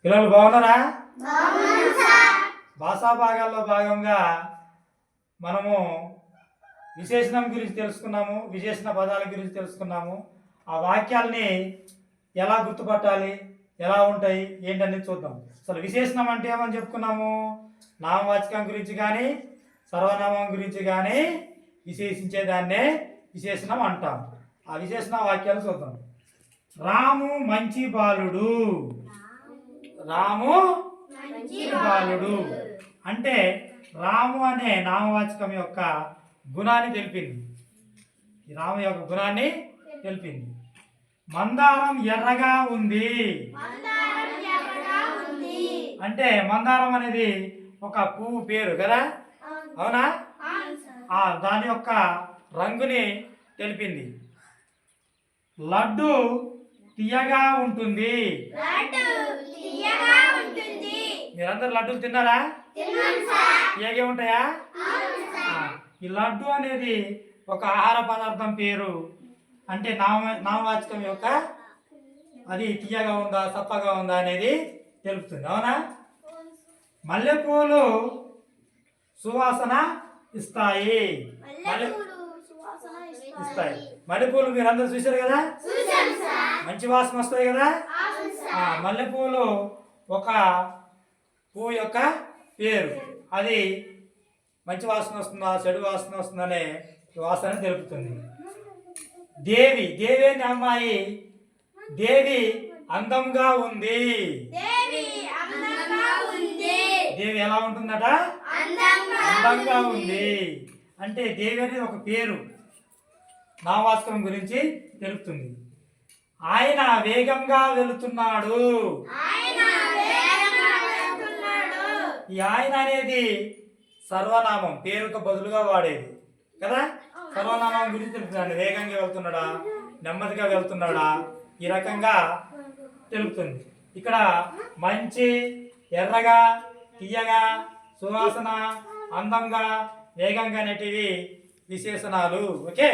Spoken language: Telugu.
పిల్లలు బాగున్నారా? భాషా భాగాల్లో భాగంగా మనము విశేషణం గురించి తెలుసుకున్నాము, విశేషణ పదాల గురించి తెలుసుకున్నాము. ఆ వాక్యాలని ఎలా గుర్తుపట్టాలి, ఎలా ఉంటాయి ఏంటనేది చూద్దాం. అసలు విశేషణం అంటే ఏమని చెప్పుకున్నాము? నామవాచకం గురించి కానీ సర్వనామం గురించి కానీ విశేషించేదాన్నే విశేషణం అంటాం. ఆ విశేషణ వాక్యాలు చూద్దాం. రాము మంచి బాలుడు. రాము మంచి బాలుడు అంటే రాము అనే నామవాచకం యొక్క గుణాన్ని తెలిపింది. ఈ రాము యొక్క గుణాన్ని తెలిపింది. మందారం ఎర్రగా ఉంది అంటే మందారం అనేది ఒక పువ్వు పేరు కదా, అవునా? దాని యొక్క రంగుని తెలిపింది. లడ్డు తీయగా ఉంటుంది. మీరందరూ లడ్డూలు తిన్నారా? తీయగా ఉంటాయా? ఈ లడ్డు అనేది ఒక ఆహార పదార్థం పేరు. అంటే నామవాచకం యొక్క అది తీయగా ఉందా చప్పగా ఉందా అనేది తెలుపుతుంది, అవునా? మల్లెపూలు సువాసన ఇస్తాయి. మల్లెపూలు మీరందరూ చూశారు కదా, మంచి వాసన వస్తాయి కదా. మల్లెపూలు ఒక పువ్వు యొక్క పేరు. అది మంచి వాసన వస్తుందా చెడు వాసన వస్తుందనే వాసన తెలుపుతుంది. దేవి అనే అమ్మాయి దేవి అందంగా ఉంది. దేవి ఎలా ఉంటుందట? అందంగా ఉంది. అంటే దేవి అనేది ఒక పేరు, నామవాచకం గురించి తెలుపుతుంది. ఆయన వేగంగా వెళుతున్నాడు. ఈ ఆయన అనేది సర్వనామం, పేరుకు బదులుగా వాడేది కదా. సర్వనామం గురించి తెలుపుతుంది. వేగంగా వెళ్తున్నాడా, నెమ్మదిగా వెళ్తున్నాడా, ఈ రకంగా తెలుపుతుంది. ఇక్కడ మంచి, ఎర్రగా, తీయగా, సువాసన, అందంగా, వేగంగా అనేటివి విశేషణాలు. ఓకే.